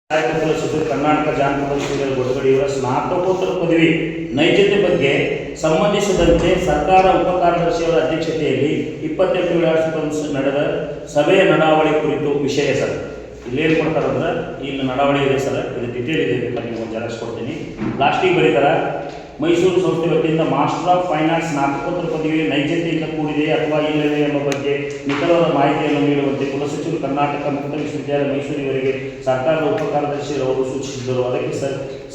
ಕರ್ನಾಟಕ ಜಾನಪದ ವಿಶ್ವವಿದ್ಯಾಲಯ ಗೊಡಗಡಿಯವರ ಸ್ನಾತಕೋತ್ತರ ಪದವಿ ನೈಜತೆ ಬಗ್ಗೆ ಸಂಬಂಧಿಸಿದಂತೆ ಸರ್ಕಾರ ಉಪಕಾರ್ಯದರ್ಶಿಯವರ ಅಧ್ಯಕ್ಷತೆಯಲ್ಲಿ 28 ನಡೆದ ಸಭೆಯ ನಡಾವಳಿ ಕುರಿತು ವಿಷಯ ಸರ್. ಇಲ್ಲೇನು ಕೊಡ್ತಾರಂದ್ರೆ ಇಲ್ಲಿ ನಡಾವಳಿ ಇದೆ ಸರ್, ಇದು ಡಿಟೇಲ್ ಇದೆ, ಬೇಕಾದ್ರೆ ನೀವು ಜೆರಾಕ್ಸ್ ಕೊಡ್ತೀನಿ. ಲಾಸ್ಟಿಗೆ ಬರೀತಾರ, ಮೈಸೂರು ಸಂಸ್ಥೆ ವತಿಯಿಂದ ಮಾಸ್ಟರ್ ಆಫ್ ಫೈನಾನ್ಸ್ ಸ್ನಾತಕೋತ್ತರ ಪದವಿ ನೈಜತೆಯಿಂದ ಕೂಡಿದೆ ಅಥವಾ ಇಲ್ಲವೇ ಎಂಬ ಬಗ್ಗೆ ನಿಖರವಾದ ಮಾಹಿತಿಯನ್ನು ನೀಡುವಂತೆ ಕುಲಸಚಿವರು ಕರ್ನಾಟಕ ಮುಕ್ತ ವಿಶ್ವವಿದ್ಯಾಲಯ ಮೈಸೂರಿವರೆಗೆ ಸರ್ಕಾರದ ಉಪಕಾರ್ಯದರ್ಶಿಯವರು ಸೂಚಿಸಿದ್ದರು. ಅದಕ್ಕೆ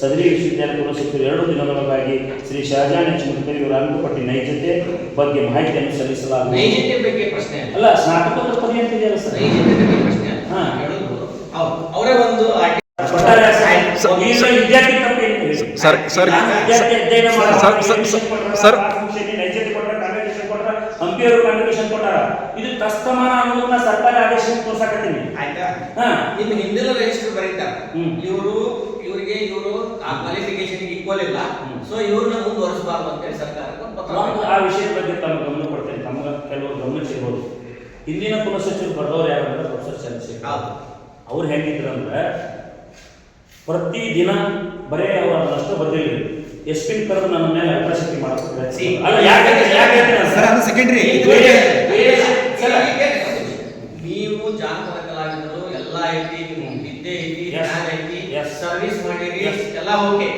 ಸದರಿ ವಿಶ್ವವಿದ್ಯಾಲಯ ಕುಲಸಚಿವರು 2 ದಿನದೊಳಗಾಗಿ ಶ್ರೀ ಶಹಜಾನ್ ಎಚ್ ಮುದುಕರಿ ಅವರ ಅಂಕಪಟ್ಟಿ ನೈಜತೆ ಬಗ್ಗೆ ಮಾಹಿತಿಯನ್ನು ಸಲ್ಲಿಸಲಾಗುವುದು. ನೈಜತೆ ಬಗ್ಗೆ ಪ್ರಶ್ನೆ ಅಲ್ಲ, ಸ್ನಾತಕೋತ್ತರ ಪದವಿ ಅಂತ ಇದೆಯಲ್ಲ ಸರ್, ನೈಜತೆ ಬಗ್ಗೆ ಪ್ರಶ್ನೆ ಅವರೇ ಒಂದು ವಿದ್ಯಾರ್ಥಿ ಸರ್ ನೈಜತೆ ಕೊಟ್ಟರೆ ಕಾನ್ವೆಂಟೇಷನ್ ಕೊಟ್ಟರೆ ಹಂಪಿಯವರು ಕಾನ್ವೆಂಟೇಷನ್ ಕೊಟ್ಟಾರ. ಇದು ತಸ್ತಮಾನ ಅನ್ನೋದನ್ನ ಸರ್ಕಾರ ಆದೇಶ ತೋರ್ಸಾಕತ್ತೀನಿ. ಆಯ್ತಾ? ಇನ್ನು ಹಿಂದಿನ ರಿಜಿಸ್ಟರ್ ಬರೀತಾರೆ, ಇವರಿಗೆ ಆ ಕ್ವಾಲಿಫಿಕೇಶನ್ ಈಕ್ವಲ್ ಇಲ್ಲ, ಸೊ ಇವ್ರನ್ನ ಮುಂದುವರಿಸಬಾರ್ದು ಅಂತ ಹೇಳಿ ಸರ್ಕಾರಕ್ಕೆ ಪತ್ರ. ಆ ವಿಷಯದ ಬಗ್ಗೆ ತಮ್ಮ ಗಮನ ಕೊಡ್ತೇನೆ. ತಮಗೆ ಕೆಲವರು ಗಮನಿಸಿರ್ಬೋದು, ಹಿಂದಿನ ಕುಲಸಚಿವರು ಬರೆದವ್ರು ಯಾರಂದ್ರೆ ಪ್ರೊಫೆಸರ್ ಚಂದ್ರಶೇಖರ್. ಅವ್ರು ಹೆಂಗಿದ್ರಂದ್ರೆ ಪ್ರತಿ ದಿನ ಬರೇ ಅವರಷ್ಟು ಬರ್ದಿಲ್ಲ, ಎಸ್ಪಿನ್ ಕರೆದು ನನ್ನ ಮೇಲೆ ಅಟ್ರಾಸಿಟಿ ಮಾಡ್ತಾರೆ. ಅಲ್ಲ, ಸೆಕೆಂಡ್ರಿ ನೀವು ಜಾನಪದ ಕಲಾವಿದರು ಎಲ್ಲ ಐತಿ, ವಿದ್ಯೆ ಐತಿ, ಜ್ಞಾನ ಐತಿ, ಸರ್ವಿಸ್ ಮಾಡಿರಿ, ಎಲ್ಲ ಓಕೆ.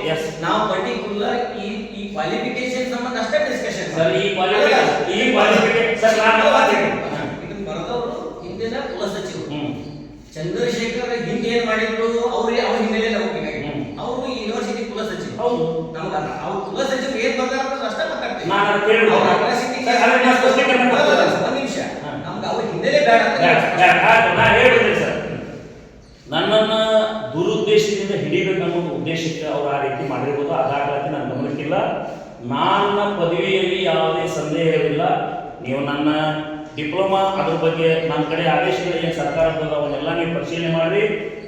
ನಾವು ಪರ್ಟಿಕ್ಯುಲರ್ ಈ ಕ್ವಾಲಿಫಿಕೇಶನ್ ಸಂಬಂಧ ಅಷ್ಟೇ ಡಿಸ್ಕಷನ್ ಸರ್. ಈ ಕ್ವಾಲಿಫಿಕೇಶನ್ ಸರ್ ಇದನ್ನ ಬರೆದವರು ಹಿಂದಿನ ಕುಲಸಚಿವರು ಚಂದ್ರಶೇಖರ್ ಹಿಂದೆ ಏನ್ ಮಾಡಿದ್ರು, ಅವ್ರ ಹಿನ್ನೆಲೆ ನಮಗೆ ಅವರು ಯೂನಿವರ್ಸಿಟಿ ಕುಲಸಚಿವರು. ಹೌದು, ನಮ್ಗೆ ಅವ್ರ ಕುಲಸಚಿವರು ಏನ್ ಬರ್ತಾರೆ ಅಷ್ಟೇ ಮಾತಾಡ್ತೀವಿ. ಒಂದ್ ನಿಮಿಷ, ನಮ್ಗೆ ಅವ್ರ ಹಿನ್ನೆಲೆ ಬೇಡ ನಾ ಹೇಳಿದ್ರಿ ಸರ್. ನನ್ನನ್ನು ದುರುದ್ದೇಶದಿಂದ ಹಿಡಿಬೇಕನ್ನೋ ಉದ್ದೇಶಕ್ಕೆ ಅವ್ರು ಆ ರೀತಿ ಮಾಡಿರ್ಬೋದು. ಅದಾಗಲಕ್ಕೆ ನನ್ನ ಗಮನಕ್ಕಿಲ್ಲ. ನನ್ನ ಪದವಿಯಲ್ಲಿ ಯಾವುದೇ ಸಂದೇಹವಿಲ್ಲ. ನೀವು ನನ್ನ ಡಿಪ್ಲೊಮಾ ಅದ್ರ ಬಗ್ಗೆ ನನ್ನ ಕಡೆ ಆದೇಶಗಳು ಏನು ಸರ್ಕಾರ ಬಂದ ಅವನ್ನೆಲ್ಲ ನೀವು ಪರಿಶೀಲನೆ ಮಾಡಿ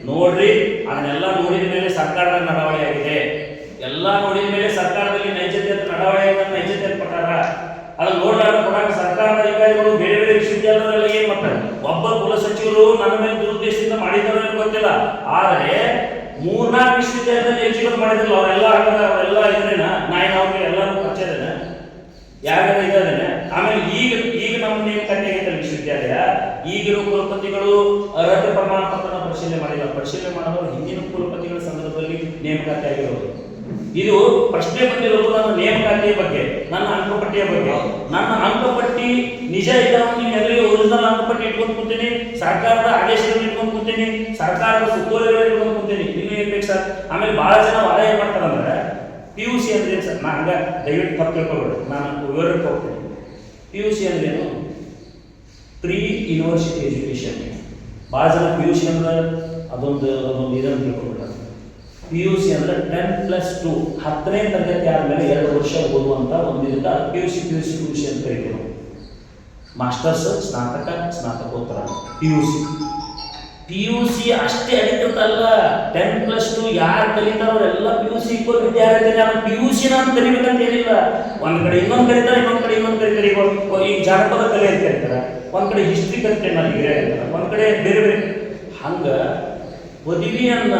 ನೋಡ್ರಿ. ಅದನ್ನೆಲ್ಲ ನೋಡಿದ ಮೇಲೆ ಸರ್ಕಾರದ ನಡಾವಳಿ ಆಗಿದೆ. ಎಲ್ಲ ನೋಡಿದ ಮೇಲೆ ಸರ್ಕಾರದಲ್ಲಿ ನೈಜತೆ ಅಂತ ನಡಾವಳಿ ಆಗಿದೆ, ನೈಜತೆ ಅಂತ ಕೊಟ್ಟಾರ. ಅದನ್ನ ನೋಡ್ಲಾರ ಕೊಡಾಕ ಸರ್ಕಾರದ ಅಧಿಕಾರಿಗಳು ಬೇರೆ ಬೇರೆ ವಿಶ್ವವಿದ್ಯಾಲಯದಲ್ಲ ಏನ್ ಮಾಡ್ತಾರೆ. ಒಬ್ಬ ಕುಲಸಚಿವರು ನನ್ನ ಮೇಲೆ ದುರುದ್ದೇಶದಿಂದ ಮಾಡಿದಾರೋ ಗೊತ್ತಿಲ್ಲ, ಆದರೆ 3-4 ವಿಶ್ವವಿದ್ಯಾಲಯದಲ್ಲಿ ಎಲಿಜಿಬಲ್ ಮಾಡಿದ್ರಲ್ಲ ಅವರೆಲ್ಲ ಇದ್ರೇನ ನಾನು ಅವ್ರಿಗೆ ಎಲ್ಲರೂ ಪರಿಚಯ ಇದ್ದೇನೆ, ಯಾರ್ಯಾರು ಇದ್ದೇನೆ. ಆಮೇಲೆ ಈಗ ನಮ್ಮ ನೇಮಕಾತಿ ಆಗೈತೆ ವಿಶ್ವವಿದ್ಯಾಲಯ, ಈಗಿರೋ ಕುಲಪತಿಗಳು ಅರ್ಹತೆ ಪ್ರಮಾಣ ಪತ್ರನ ಪರಿಶೀಲನೆ ಮಾಡಿಲ್ಲ. ಪರಿಶೀಲನೆ ಮಾಡೋದು ಹಿಂದಿನ ಕುಲಪತಿಗಳ ಸಂದರ್ಭದಲ್ಲಿ ನೇಮಕಾತಿ ಆಗಿರೋದು. ಇದು ಪ್ರಶ್ನೆ ಬಂದಿರೋದು ನನ್ನ ನೇಮಕಾತಿಯ ಬಗ್ಗೆ, ನನ್ನ ಅಂಕಪಟ್ಟಿಯ ಬಗ್ಗೆ. ನನ್ನ ಅಂಕಪಟ್ಟಿ ನಿಜ ಇದ್ದಾವೆ, ನೀವೆಲ್ಲರಿಗೂ ಒರಿಜಿನಲ್ ಅಂಕಪಟ್ಟಿ ಇಟ್ಕೊಂಡು ಕೂತೀನಿ, ಸರ್ಕಾರದ ಆದೇಶಗಳನ್ನು ಇಟ್ಕೊಂಡು ಕೂತೀನಿ, ಸರ್ಕಾರದ ಸುತ್ತೋಲೆಗಳು ಇಟ್ಕೊಂಡು ಕೂತೀನಿ. ಇನ್ನು ಏನ್ ಬೇಕು ಸರ್? ಆಮೇಲೆ ಬಹಳ ಜನ ವಾದ ಏನ್ ಮಾಡ್ತಾರಂದ್ರೆ PUC ಅಂದ್ರೆ ಸರ್, ನಾ ಹಂಗ ದಯವಿಟ್ಟು ತಪ್ಪು ತಿಳ್ಕೊಬೇಡಿ, ನಾನು ವಿವರಕ್ಕೆ ಹೋಗ್ತೀನಿ. PUC ಅಂದ್ರೇನು? Pre university education. ಭಾಳ ಜನ PUC ಅಂದ್ರೆ ಅದೊಂದು ಇದನ್ನು ತಿಳ್ಕೊಬಿಡ್ತಾರೆ. PUC ಅಂದ್ರೆ 10+2, 10ನೇ ತರಗತಿ ಆದಮೇಲೆ 2 ವರ್ಷ ಓದುವಂತ ಒಂದು ಇದಕ್ಕೆ PUC ಅಂತ ಕರೀತೀವಿ. ಮಾಸ್ಟರ್ಸ್, ಸ್ನಾತಕ, ಸ್ನಾತಕೋತ್ತರ PUC ಅಷ್ಟೇ ಅಧಿಕೃತ ಅಲ್ಲ. 10+2 ಯಾರು ಕಲಿತಾರ ಅವರೆಲ್ಲ PUC ಈಕ್ವಲ್ ವಿದ್ಯಾರ್ಥಿ. ನಾನು PUC ನಾನು ಕಲಿಬೇಕಂತ ಏನಿಲ್ಲ. ಒಂದ್ ಕಡೆ ಇನ್ನೊಂದು ಕಲಿತಾರೆ, ಇನ್ನೊಂದ್ ಕಡೆ ಕಲಿತಾರೆ. ಈಗ ಜಾನಪದ ಕಲೆ ಅಂತ ಕರೀತಾರೆ, ಒಂದ್ ಕಡೆ ಹಿಸ್ಟ್ರಿ ಕಲಿತೆ ನಾನು ಡಿಗ್ರಿ ಆಗಿರ್ತಾರೆ, ಒಂದ್ ಕಡೆ ಬೇರೆ ಬೇರೆ. ಹಂಗ ಪದವಿಯನ್ನ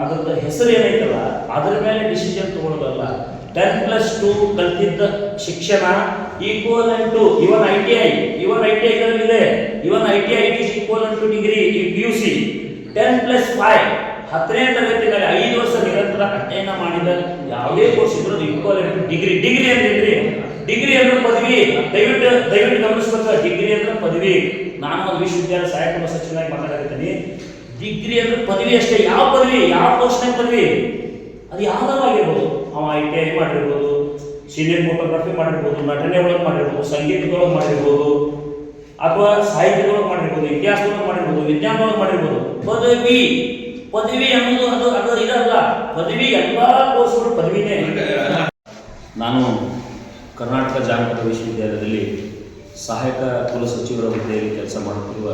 ಅದರ ಹೆಸರು ಏನೈತಲ್ಲ ಅದ್ರ ಮೇಲೆ ಡಿಸಿಷನ್ ತಗೊಳ್ಳೋದಲ್ಲ. 10+2 ಕಲಿತಿದ್ದ ಶಿಕ್ಷಣ ಈಕ್ವಲ್ ಟು ಇವನ್ ITI ಇದರಲ್ಲಿದೆ. Even ITI it is equal to degree. ಈ PUC 10+5 10ನೇ ತರಗತಿ ಮೇಲೆ 5 ವರ್ಷ ನಿರಂತರ ಅಧ್ಯಯನ ಮಾಡಿದ ಯಾವುದೇ ಕೋರ್ಸ್ ಇದ್ರೂ ಈಕ್ವಲ್ ಟು ಡಿಗ್ರಿ. ಡಿಗ್ರಿ ಅಂದ್ರೆ ಡಿಗ್ರಿ ಅಂದ್ರೆ ಪದವಿ. ದಯವಿಟ್ಟು ಗಮನಿಸ್ಬೇಕು, ಡಿಗ್ರಿ ಅಂದ್ರೆ ಪದವಿ. ನಾನು ಒಂದು ವಿಶ್ವವಿದ್ಯಾಲಯ ಸಹಾಯಕ ಕುಲಸಚಿವನಾಗಿ ಮಾತಾಡ್ತೀನಿ. ಡಿಗ್ರಿ ಅಂದ್ರೆ ಪದವಿ ಅಷ್ಟೇ. ಯಾವ ಪದವಿ, ಯಾವ ಕೋರ್ಸ್ನಾಗ ಪದವಿ, ಅದು ಯಾವ್ದಾರು ಆಗಿರ್ಬೋದು. ಅವ ITI ಮಾಡಿರ್ಬೋದು, ಸೀನಿಯರ್ ಫೋಟೋಗ್ರಫಿ ಮಾಡಿರ್ಬೋದು, ನಟನೆ ಒಳಗೆ ಮಾಡಿರ್ಬೋದು, ಸಂಗೀತದೊಳಗೆ ಮಾಡಿರ್ಬೋದು, ಅಥವಾ ಸಾಹಿತ್ಯದೊಳಗೆ ಮಾಡಿರ್ಬೋದು, ಇತಿಹಾಸದೊಳಗೆ ಮಾಡಿರ್ಬೋದು, ವಿಜ್ಞಾನದೊಳಗೆ ಮಾಡಿರ್ಬೋದು. ಪದವಿ ಅನ್ನೋದು ಅದು ಇದಲ್ಲ. ಪದವಿ ಎಲ್ಲ ಕೋರ್ಸ್ಗಳು ಪದವಿನೇ. ನಾನು ಕರ್ನಾಟಕ ಜಾನಪದ ವಿಶ್ವವಿದ್ಯಾಲಯದಲ್ಲಿ ಸಹಾಯಕ ಕುಲಸಚಿವರ ಹುದ್ದೆಯಲ್ಲಿ ಕೆಲಸ ಮಾಡುತ್ತಿರುವ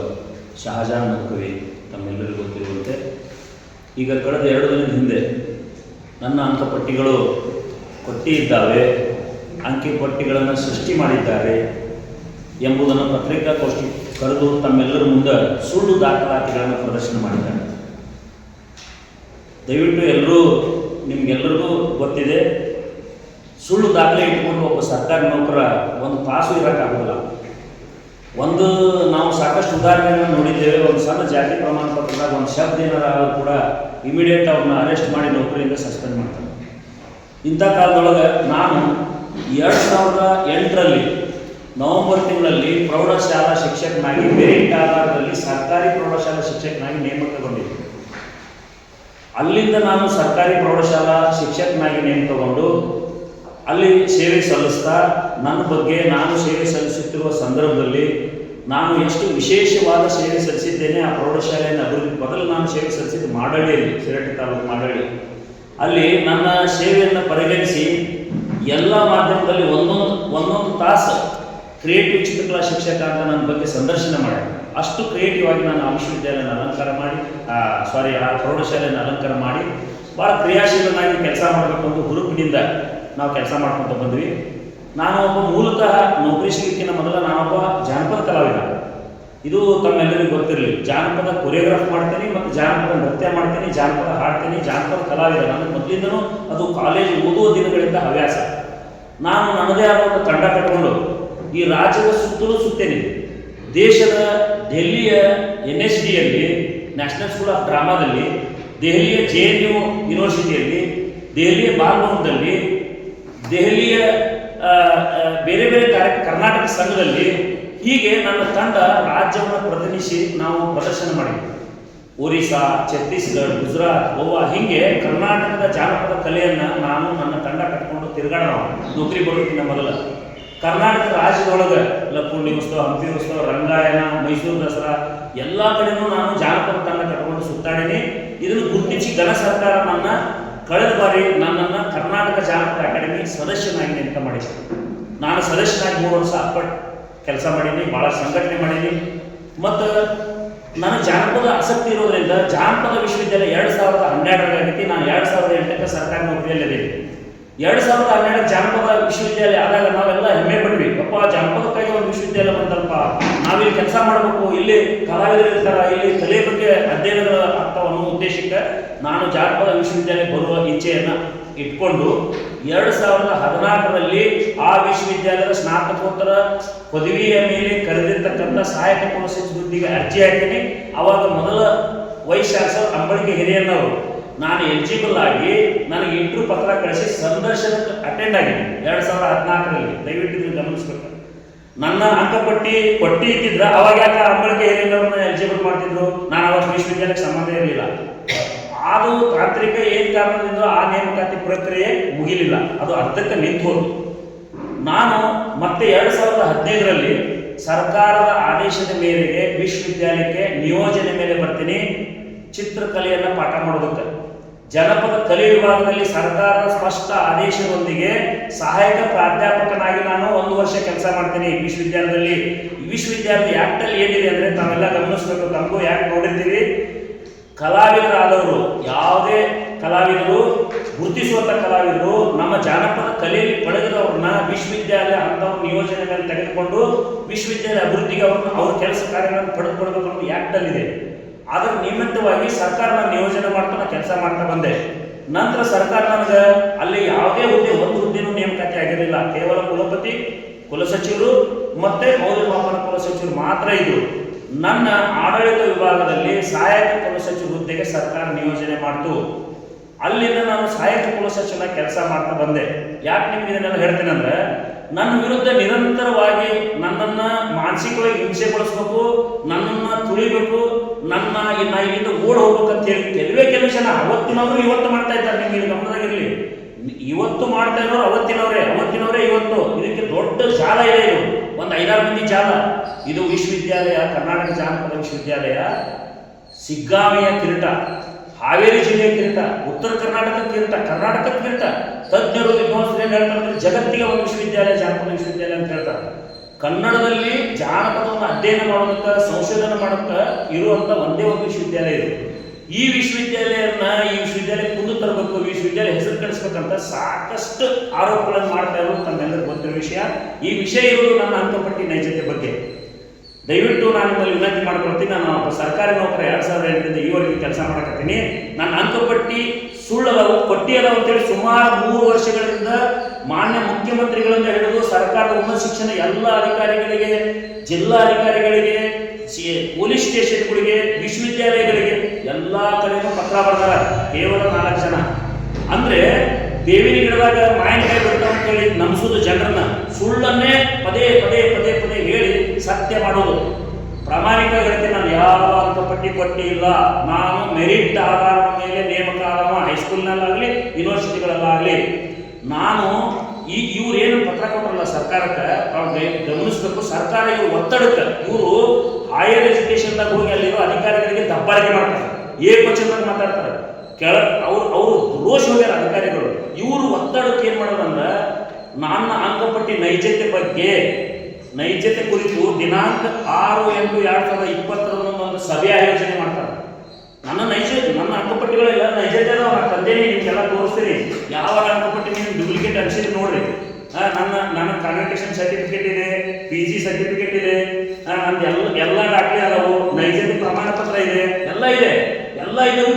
ಶಹಜಾನ್ ಮುದುಕರಿ ತಮ್ಮೆಲ್ಲರಿಗೂ ಗೊತ್ತಿರುವಂತೆ ಈಗ ಕಳೆದ 2 ದಿನದ ಹಿಂದೆ ನನ್ನ ಅಂಕಪಟ್ಟಿಗಳು ಕೊಟ್ಟಿದ್ದಾವೆ, ಅಂಕಿಪಟ್ಟಿಗಳನ್ನು ಸೃಷ್ಟಿ ಮಾಡಿದ್ದಾರೆ ಎಂಬುದನ್ನು ಪತ್ರಿಕಾಗೋಷ್ಠಿ ಕರೆದು ತಮ್ಮೆಲ್ಲರ ಮುಂದೆ ಸುಳ್ಳು ದಾಖಲಾತಿಗಳನ್ನು ಪ್ರದರ್ಶನ ಮಾಡಿದ್ದಾರೆ. ದಯವಿಟ್ಟು ಎಲ್ಲರೂ ನಿಮ್ಗೆಲ್ಲರಿಗೂ ಗೊತ್ತಿದೆ, ಸುಳ್ಳು ದಾಖಲೆ ಇಟ್ಕೊಂಡು ಒಬ್ಬ ಸರ್ಕಾರಿ ನೌಕರ ಒಂದು ತಾಸು ಇರೋಕ್ಕಾಗೋದಿಲ್ಲ. ನಾವು ಸಾಕಷ್ಟು ಉದಾಹರಣೆಗಳನ್ನು ನೋಡಿದ್ದೇವೆ. ಒಂದು ಸಣ್ಣ ಜಾತಿ ಪ್ರಮಾಣ ಪತ್ರದಾಗ ಒಂದು ಶಬ್ದ ಏನಾರು ಕೂಡ ಇಮಿಡಿಯೇಟ್ ಅವ್ರನ್ನ ಅರೆಸ್ಟ್ ಮಾಡಿ ನೌಕರಿಯಿಂದ ಸಸ್ಪೆಂಡ್ ಮಾಡ್ತಾರೆ. ಇಂಥ ಕಾಲದೊಳಗೆ ನಾನು 2008ರಲ್ಲಿ ನವೆಂಬರ್ ತಿಂಗಳಲ್ಲಿ ಪ್ರೌಢಶಾಲಾ ಶಿಕ್ಷಕನಾಗಿ ಮೆರಿಟ್ ಆಧಾರದಲ್ಲಿ ಸರ್ಕಾರಿ ಪ್ರೌಢಶಾಲಾ ಶಿಕ್ಷಕನಾಗಿ ನೇಮಕಗೊಂಡಿದ್ದೆ. ಅಲ್ಲಿಂದ ನಾನು ಸರ್ಕಾರಿ ಪ್ರೌಢಶಾಲಾ ಶಿಕ್ಷಕನಾಗಿ ನೇಮಕಗೊಂಡು ಅಲ್ಲಿ ಸೇವೆ ಸಲ್ಲಿಸ್ತಾ ನನ್ನ ಬಗ್ಗೆ ನಾನು ಸೇವೆ ಸಲ್ಲಿಸುತ್ತಿರುವ ಸಂದರ್ಭದಲ್ಲಿ ನಾನು ಎಷ್ಟು ವಿಶೇಷವಾದ ಸೇವೆ ಸಲ್ಲಿಸಿದ್ದೇನೆ. ಆ ಪ್ರೌಢಶಾಲೆಯನ್ನು ಅಭಿವೃದ್ಧಿ ಮೊದಲು ನಾನು ಸೇವೆ ಸಲ್ಲಿಸಿದ್ದು ಮಾಡಳ್ಳಿಯಲ್ಲಿ, ಶಿರಟ್ಟಿ ತಾಲೂಕು ಮಾಡಳ್ಳಿ. ಅಲ್ಲಿ ನನ್ನ ಸೇವೆಯನ್ನು ಪರಿಗಣಿಸಿ ಎಲ್ಲ ಮಾಧ್ಯಮದಲ್ಲಿ ಒಂದೊಂದು ತಾಸು ಕ್ರಿಯೇಟಿವ್ ಚಿತ್ರಕಲಾ ಶಿಕ್ಷಕ ಅಂತ ನನ್ನ ಬಗ್ಗೆ ಸಂದರ್ಶನ ಮಾಡಿ, ಅಷ್ಟು ಕ್ರಿಯೇಟಿವ್ ಆಗಿ ನಾನು ಆ ವಿಶ್ವವಿದ್ಯಾಲಯನ ಅಲಂಕಾರ ಮಾಡಿ ಆ ಪ್ರೌಢಶಾಲೆಯನ್ನು ಅಲಂಕಾರ ಮಾಡಿ ಭಾಳ ಕ್ರಿಯಾಶೀಲನಾಗಿ ಕೆಲಸ ಮಾಡಬೇಕು ಅಂತ ಹುರುಪಿನಿಂದ ನಾವು ಕೆಲಸ ಮಾಡ್ಕೊತ ಬಂದ್ವಿ. ನಾನು ಒಬ್ಬ ಮೂಲತಃ ನೌಕರಿ ಸಿಗಲಿಕ್ಕಿಂತ ಮೊದಲು ನಾನೊಬ್ಬ ಜಾನಪದ ಕಲಾವಿದ. ಇದು ತಮ್ಮೆಲ್ಲರಿಗೂ ಗೊತ್ತಿರಲಿ. ಜಾನಪದ ಕೊರಿಯೋಗ್ರಾಫ್ ಮಾಡ್ತೀನಿ ಮತ್ತು ಜಾನಪದ ನೃತ್ಯ ಮಾಡ್ತೀನಿ, ಜಾನಪದ ಹಾಡ್ತೀನಿ, ಜಾನಪದ ಕಲಾವಿದ. ನನಗೆ ಮೊದಲಿಂದನೂ ಅದು ಕಾಲೇಜ್ ಓದುವ ದಿನಗಳಿಂದ ಹವ್ಯಾಸ. ನಾನು ನನ್ನದೇ ಆದ ಒಂದು ತಂಡ ಕಟ್ಕೊಂಡು ಈ ರಾಜ್ಯದ ಸುತ್ತಲೂ ಸುತ್ತೇನೆ. ದೇಶದ ದೆಹಲಿಯ NSDಯಲ್ಲಿ, ನ್ಯಾಷನಲ್ ಸ್ಕೂಲ್ ಆಫ್ ಡ್ರಾಮಾದಲ್ಲಿ, ದೆಹಲಿಯ JNU ಯೂನಿವರ್ಸಿಟಿಯಲ್ಲಿ, ದೆಹಲಿಯ ಬಾಲ್ಭವನದಲ್ಲಿ, ದೆಹಲಿಯ ಬೇರೆ ಬೇರೆ ಕರ್ನಾಟಕ ಸಂಘದಲ್ಲಿ, ಹೀಗೆ ನನ್ನ ತಂಡ ರಾಜ್ಯವನ್ನು ಪ್ರತಿನಿಧಿಸಿ ನಾವು ಪ್ರದರ್ಶನ ಮಾಡಿದ್ವಿ. ಒರಿಸ್ಸಾ, ಛತ್ತೀಸ್ಗಢ, ಗುಜರಾತ್, ಗೋವಾ, ಹೀಗೆ ಕರ್ನಾಟಕದ ಜಾನಪದ ಕಲೆಯನ್ನು ನಾನು ನನ್ನ ತಂಡ ಕಟ್ಕೊಂಡು ತಿರುಗಾಡ ನೌಕರಿ ಬರೋದಕ್ಕಿಂತ ಮೊದಲ ಕರ್ನಾಟಕ ರಾಜ್ಯದೊಳಗೆ ಲಕ್ಕುಂಡಿ ಉತ್ಸವ, ಹಂಪಿ ಉತ್ಸವ, ರಂಗಾಯಣ, ಮೈಸೂರು ದಸರಾ ಎಲ್ಲ ಕಡೆನೂ ನಾನು ಜಾನಪದ ತಂಡ ಕಟ್ಕೊಂಡು ಸುತ್ತಾಡೀನಿ. ಇದನ್ನು ಗುರುತಿಸಿ ಘನ ಸರ್ಕಾರ ಕಳೆದ ಬಾರಿ ನನ್ನನ್ನು ಕರ್ನಾಟಕ ಜಾನಪದ ಅಕಾಡೆಮಿ ಸದಸ್ಯನಾಗಿ ನೇಮಕ ಮಾಡಿದೆ. ನಾನು ಸದಸ್ಯನಾಗಿ 3 ವರ್ಷ ಅಪ್ಪಟ್ಟು ಕೆಲಸ ಮಾಡೀನಿ, ಭಾಳ ಸಂಘಟನೆ ಮಾಡೀನಿ. ಮತ್ತು ನನಗೆ ಜಾನಪದ ಆಸಕ್ತಿ ಇರೋದ್ರಿಂದ ಜಾನಪದ ವಿಶ್ವವಿದ್ಯಾಲಯ 2012 ಆಗೈತಿ. ನಾನು 2008ಕ್ಕೆ ಸರ್ಕಾರಿ ನೌಕರಿಯಲ್ಲಿದ್ದೀನಿ. 2012 ಜಾನಪದ ವಿಶ್ವವಿದ್ಯಾಲಯ ಆದಾಗ ನಾವೆಲ್ಲ ಹೆಮ್ಮೆ ಪಡ್ವಿ. ಅಪ್ಪ, ಜಾನಪದಕ್ಕಾಗಿ ಒಂದು ವಿಶ್ವವಿದ್ಯಾಲಯ ಬಂತಲ್ಪ, ನಾವಿಲ್ಲಿ ಕೆಲಸ ಮಾಡಬೇಕು, ಇಲ್ಲಿ ಕಲಾವಿದರು ಇರ್ತಾರೆ, ಇಲ್ಲಿ ಕಲೆ ಬಗ್ಗೆ ಅಧ್ಯಯನಗಳು ಆಗ್ತಾವ ಅನ್ನೋ ಉದ್ದೇಶಕ್ಕೆ ನಾನು ಜಾನಪದ ವಿಶ್ವವಿದ್ಯಾಲಯ ಬರುವ ಇಚ್ಛೆಯನ್ನು ಇಟ್ಕೊಂಡು 2014ರಲ್ಲಿ ಆ ವಿಶ್ವವಿದ್ಯಾಲಯದ ಸ್ನಾತಕೋತ್ತರ ಪದವಿಯ ಮೇಲೆ ಕರೆದಿರ್ತಕ್ಕಂಥ ಸಹಾಯಕ ಕುಲಸಚಿವ ಹುದ್ದೆಗೆ ಅರ್ಜಿ ಹಾಕಿನಿ. ಅವಾಗ ಮೊದಲ ವೈಸ್ ಚಾನ್ಸಲರ್ ಅಂಬಳಿಕೆ ಹಿರಿಯಣ್ಣವರು ನಾನು ಎಲಿಜಿಬಲ್ ಆಗಿ ನನಗೆ ಇಂಟರ್ವ್ಯೂ ಪತ್ರ ಕಳಿಸಿ ಸಂದರ್ಶನಕ್ಕೆ ಅಟೆಂಡ್ ಆಗಿದ್ದೀನಿ 2014ರಲ್ಲಿ. ದಯವಿಟ್ಟು ನೀವು ಗಮನಿಸ್ಬೇಕು. ನನ್ನ ಅಂಕಪಟ್ಟಿ ಇದ್ದಿದ್ರೆ ಅವಾಗ ಯಾಕೆ ಅಂಬಳಿಕೆ ಹಿರಿಯಣ್ಣವ್ರನ್ನ ಎಲಿಜಿಬಲ್ ಮಾಡ್ತಿದ್ರು? ನಾನು ಅವಾಗ ವಿಶ್ವವಿದ್ಯಾಲಯಕ್ಕೆ ಸಂಬಂಧ ಇರಲಿಲ್ಲ. ಅದು ತಾಂತ್ರಿಕ ಏನು ಕಾರಣದಿಂದ ಆ ನೇಮಕಾತಿ ಪ್ರಕ್ರಿಯೆ ಮುಗಿಲಿಲ್ಲ, ಅದು ಅರ್ಧಕ್ಕೆ ನಿಂತು ಹೋದು. ನಾನು ಮತ್ತೆ 2015ರಲ್ಲಿ ಸರ್ಕಾರದ ಆದೇಶದ ಮೇರೆಗೆ ವಿಶ್ವವಿದ್ಯಾಲಯಕ್ಕೆ ನಿಯೋಜನೆ ಮೇಲೆ ಬರ್ತೀನಿ, ಚಿತ್ರಕಲೆಯನ್ನು ಪಾಠ ಮಾಡೋದಕ್ಕೆ. ಜನಪದ ಕಲೆ ವಿಭಾಗದಲ್ಲಿ ಸರ್ಕಾರದ ಸ್ಪಷ್ಟ ಆದೇಶದೊಂದಿಗೆ ಸಹಾಯಕ ಪ್ರಾಧ್ಯಾಪಕನಾಗಿ ನಾನು 1 ವರ್ಷ ಕೆಲಸ ಮಾಡ್ತೀನಿ ವಿಶ್ವವಿದ್ಯಾಲಯದಲ್ಲಿ. ವಿಶ್ವವಿದ್ಯಾಲಯದ ಆ್ಯಕ್ಟಲ್ಲಿ ಏನಿದೆ ಅಂದರೆ ತಾವೆಲ್ಲ ಗಮನಿಸಬೇಕು, ತಮಗೂ ಯಾಕೆ ನೋಡಿರ್ತೀವಿ, ಕಲಾವಿದರಾದವರು ಯಾವುದೇ ಕಲಾವಿದರು, ಗುರುತಿಸುವಂಥ ಕಲಾವಿದರು ನಮ್ಮ ಜಾನಪದ ಕಲೆಯಲ್ಲಿ ಪಡೆದಿರೋರನ್ನ ವಿಶ್ವವಿದ್ಯಾಲಯ ಅಂಥವ್ರ ನಿಯೋಜನೆ ಮೇಲೆ ತೆಗೆದುಕೊಂಡು ವಿಶ್ವವಿದ್ಯಾಲಯ ಅಭಿವೃದ್ಧಿಗೆ ಅವ್ರ ಕೆಲಸ ಕಾರ್ಯಗಳನ್ನು ಪಡೆದುಕೊಳ್ಬೇಕು ಅನ್ನೋದು ಆ್ಯಕ್ಟಲ್ಲಿದೆ. ಅದರ ನಿಮಿತ್ತವಾಗಿ ಸರ್ಕಾರ ನಾನು ನಿಯೋಜನೆ ಮಾಡ್ತಾ ಕೆಲಸ ಮಾಡ್ತಾ ಬಂದೆ. ನಂತರ ಸರ್ಕಾರ ನನಗೆ ಅಲ್ಲಿ ಯಾವುದೇ ಹುದ್ದೆ, ಒಂದು ಹುದ್ದೆನೂ ನೇಮಕಾತಿ ಆಗಿರಲಿಲ್ಲ. ಕೇವಲ ಕುಲಪತಿ, ಕುಲಸಚಿವರು ಮತ್ತು ಮೌಲ್ಯಮಾಪನ ಕುಲಸಚಿವರು ಮಾತ್ರ ಇದ್ರು. ನನ್ನ ಆಡಳಿತ ವಿಭಾಗದಲ್ಲಿ ಸಹಾಯಕ ಕುಲಸಚಿವ ಹುದ್ದೆಗೆ ಸರ್ಕಾರ ನಿಯೋಜನೆ ಮಾಡ್ತು. ಅಲ್ಲಿಂದ ನಾನು ಸಹಾಯಕ ಕುಲಸಚಿವನ ಕೆಲಸ ಮಾಡ್ತಾ ಬಂದೆ. ಯಾಕೆ ನಿಮ್ಗೆ ಇದನ್ನೆಲ್ಲ ಹೇಳ್ತೇನೆ ಅಂದರೆ, ನನ್ನ ವಿರುದ್ಧ ನಿರಂತರವಾಗಿ ನನ್ನನ್ನು ಮಾನಸಿಕವಾಗಿ ಹಿಂಸೆಗೊಳಿಸ್ಬೇಕು, ನನ್ನನ್ನು ತುಳಿಬೇಕು, ನಾ ಇಲ್ಲಿಂದ ಓಡ್ ಹೋಗ್ಬೇಕಂತ ಹೇಳಿ ಕೆಲವೇ ಜನ ಅವತ್ತಿನವರು ಇವತ್ತು ಮಾಡ್ತಾ ಇದ್ದಾರೆ. ನಿಮ್ಗೆ ಇದು ಗಮನದಾಗಿರಲಿ, ಇವತ್ತು ಮಾಡ್ತಾ ಇರೋರು ಅವತ್ತಿನವರೇ ಇವತ್ತು. ಇದಕ್ಕೆ ದೊಡ್ಡ ಜಾಲ ಇದೆ. ಇದು ಒಂದು 5-6 ಮಂದಿ ಜಾಲ. ಇದು ವಿಶ್ವವಿದ್ಯಾಲಯ, ಕರ್ನಾಟಕ ಜಾನಪದ ವಿಶ್ವವಿದ್ಯಾಲಯ, ಸಿಗ್ಗಾವಿಯ ಕಿರೀಟ, ಹಾವೇರಿ ಜಿಲ್ಲೆಯ ಕಿರೀಟ, ಉತ್ತರ ಕರ್ನಾಟಕ ಕಿರೀಟ, ಕರ್ನಾಟಕ ಕಿರೀಟ. ತಜ್ಞರು, ವಿದ್ವಾಂಸರು ಏನು ಹೇಳ್ತಾರೆ, ಜಗತ್ತಿಗೆ ಒಂದು ವಿಶ್ವವಿದ್ಯಾಲಯ ಜಾನಪದ ವಿಶ್ವವಿದ್ಯಾಲಯ ಅಂತ ಹೇಳ್ತಾರೆ. ಕನ್ನಡದಲ್ಲಿ ಜಾನಪದವನ್ನು ಅಧ್ಯಯನ ಮಾಡೋದಕ್ಕೆ, ಸಂಶೋಧನೆ ಮಾಡೋದಕ್ಕೆ ಇರುವಂಥ ಒಂದೇ ಒಂದು ವಿಶ್ವವಿದ್ಯಾಲಯ ಇದೆ. ಈ ವಿಶ್ವವಿದ್ಯಾಲಯ ಮುಂದೆ ತರಬೇಕು, ಈ ವಿಶ್ವವಿದ್ಯಾಲಯ ಹೆಸರು ಕಳಿಸ್ಬೇಕಂತ ಸಾಕಷ್ಟು ಆರೋಪಗಳನ್ನು ಮಾಡ್ತಾ ಇರೋದು ತಮ್ಮೆಲ್ಲರಿಗೂ ಗೊತ್ತಿರೋ ವಿಷಯ. ಈ ವಿಷಯ ಇರೋದು ನನ್ನ ಅಂಕಪಟ್ಟಿ ನೈಜತೆ ಬಗ್ಗೆ. ದಯವಿಟ್ಟು ನಾನು ನಿಮ್ಮಲ್ಲಿ ವಿನಂತಿ ಮಾಡ್ಕೊಳ್ತೀನಿ. ನಾನು ಒಬ್ಬ ಸರ್ಕಾರಿ ನೌಕರ 2008ರಿಂದ ಈವರೆಗೆ ಕೆಲಸ ಮಾಡಕತ್ತೀನಿ. ನನ್ನ ಅಂಕಪಟ್ಟಿ ಸುಳ್ಳದವು, ಪಟ್ಟಿ ಅದಾವ ಅಂತೇಳಿ ಸುಮಾರು 3 ವರ್ಷಗಳಿಂದ ಮಾನ್ಯ ಮುಖ್ಯಮಂತ್ರಿಗಳಿಂದ ಹಿಡಿದು ಸರ್ಕಾರದ ಉನ್ನತ ಶಿಕ್ಷಣ ಎಲ್ಲ ಅಧಿಕಾರಿಗಳಿಗೆ, ಜಿಲ್ಲಾ ಅಧಿಕಾರಿಗಳಿಗೆ, ಪೊಲೀಸ್ ಸ್ಟೇಷನ್ಗಳಿಗೆ, ವಿಶ್ವವಿದ್ಯಾಲಯಗಳಿಗೆ ಎಲ್ಲ ಕಡೆಗೂ ಪತ್ರ ಬರ್ದಾರ. ಕೇವಲ 4 ಜನ. ಅಂದ್ರೆ ಬೇವಿನ ಗಿಡದಾಗ ಮಾವಿನಕಾಯಿ ಬಿಡ್ತಾವ ಅಂತೇಳಿ ನಂಬಿಸೋದು ಜನರನ್ನ, ಸುಳ್ಳನ್ನೇ ಪದೇ ಪದೇ ಪದೇ ಪದೇ ಹೇಳಿ ಸತ್ಯ ಮಾಡೋದು. ಪ್ರಾಮಾಣಿಕವಾಗಿ ಹೇಳ್ತೀನಿ, ನಾನು ಯಾವ ಅಂಕಪಟ್ಟಿ ಕೊಟ್ಟಿ ಇಲ್ಲ. ನಾನು ಮೆರಿಟ್ ಆಧಾರದ ಮೇಲೆ ನೇಮಕ ಆದವ, ಹೈಸ್ಕೂಲ್ನಲ್ಲಾಗಲಿ ಯೂನಿವರ್ಸಿಟಿಗಳಲ್ಲಾಗಲಿ. ನಾನು ಇವ್ರು ಏನು ಪತ್ರ ಕೊಟ್ಟರಲ್ಲ ಸರ್ಕಾರಕ್ಕೆ, ಅವ್ರು ಗಮನಿಸ್ಬೇಕು. ಸರ್ಕಾರ ಇವ್ರು ಒತ್ತಡಕ್ಕೆ, ಇವರು ಹೈಯರ್ ಎಜುಕೇಶನ್ದಾಗ ಹೋಗಿ ಅಲ್ಲಿರೋ ಅಧಿಕಾರಿಗಳಿಗೆ ದಬ್ಬಾಳಿಕೆ ಮಾಡ್ತಾರೆ, ಏಕವಚನದಾಗ ಮಾತಾಡ್ತಾರೆ. ಅವರು ರೋಷ ಹೋಗ್ಯಾರ ಅಧಿಕಾರಿಗಳು. ಇವರು ಒತ್ತಡಕ್ಕೆ ಏನ್ ಮಾಡೋದಂದ್ರೆ, ನನ್ನ ಅಂಕಪಟ್ಟಿ ನೈಜತೆ ಕುರಿತು ದಿನಾಂಕ 6/8/2020 ಒಂದು ಸಭೆ ಆಯೋಜನೆ ಮಾಡ್ತಾರೆ. ನನ್ನ ಅಂಕಪಟ್ಟಿಗಳೆಲ್ಲ ನೈಜತೆ ಅದಾವ. ನಾನು ತಂದೇನೆ, ನಿಮ್ಗೆಲ್ಲ ತೋರಿಸ್ತೀನಿ. ಯಾವ ಅಂಕಪಟ್ಟಿ ನೀವು ಡೂಪ್ಲಿಕೇಟ್ ಅನ್ಸಿದ್ರೆ ನೋಡ್ರಿ. ನನ್ನ ಕಾನ್ವೆಂಟೇಶನ್ ಸರ್ಟಿಫಿಕೇಟ್ ಇದೆ, PG ಸರ್ಟಿಫಿಕೇಟ್ ಇದೆ, ನಂದು ಎಲ್ಲ ದಾಖಲೆ ಅದಾವು, ನೈಜತೆ ಪ್ರಮಾಣ ಪತ್ರ ಇದೆ, ಎಲ್ಲ ಇದೆ.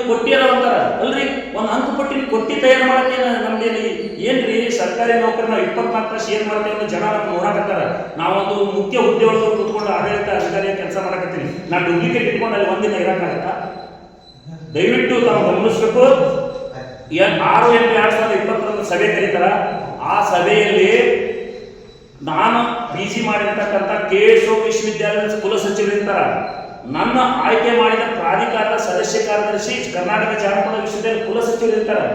ಕೊಟ್ಟಿ ಅದಾವ ಅಂತಾರ. ಅಲ್ರಿ, ಒಂದು ಅಂಕಪಟ್ಟಿ ಕೊಟ್ಟಿ ತಯಾರು ಮಾಡಕ್ಕೆ ನಮ್ದೇನು ಏನ್ರಿ? ಸರ್ಕಾರಿ ನೌಕರಿ ನಾವು 24 ವರ್ಷ ಏನ್ ಮಾಡ್ತೇವೆ ಅಂತ ಜನ ನೋಡಕತ್ತಾರ. ನಾವೊಂದು ಮುಖ್ಯ ಹುದ್ದೆ ಒಳಗೆ ಕೂತ್ಕೊಂಡು ಆಡಳಿತ ಅಧಿಕಾರಿಯ ಕೆಲಸ ಮಾಡಕತ್ತೀನಿ. ನಾನು ಡೂಪ್ಲಿಕೇಟ್ ಇಟ್ಕೊಂಡು ಅಲ್ಲಿ ಒಂದಿನ ಇರಕ್ಕಾಗತ್ತಾ? ದಯವಿಟ್ಟು ತಾವು ಗಮನಿಸ್ಬೇಕು. 6/8/2020 ಸಭೆ ಕರೀತಾರ. ಆ ಸಭೆಯಲ್ಲಿ ನಾನು PG ಮಾಡಿರ್ತಕ್ಕಂಥ KSO ವಿಶ್ವವಿದ್ಯಾಲಯದ ಕುಲಸಚಿವರು ಇರ್ತಾರ. ನನ್ನ ಆಯ್ಕೆ ಮಾಡಿದ ಪ್ರಾಧಿಕಾರದ ಸದಸ್ಯ ಕಾರ್ಯದರ್ಶಿ, ಕರ್ನಾಟಕ ಜಾನಪದ ವಿಶ್ವವಿದ್ಯಾಲಯ ಕುಲಸಚಿವರು ಇರ್ತಾರೆ.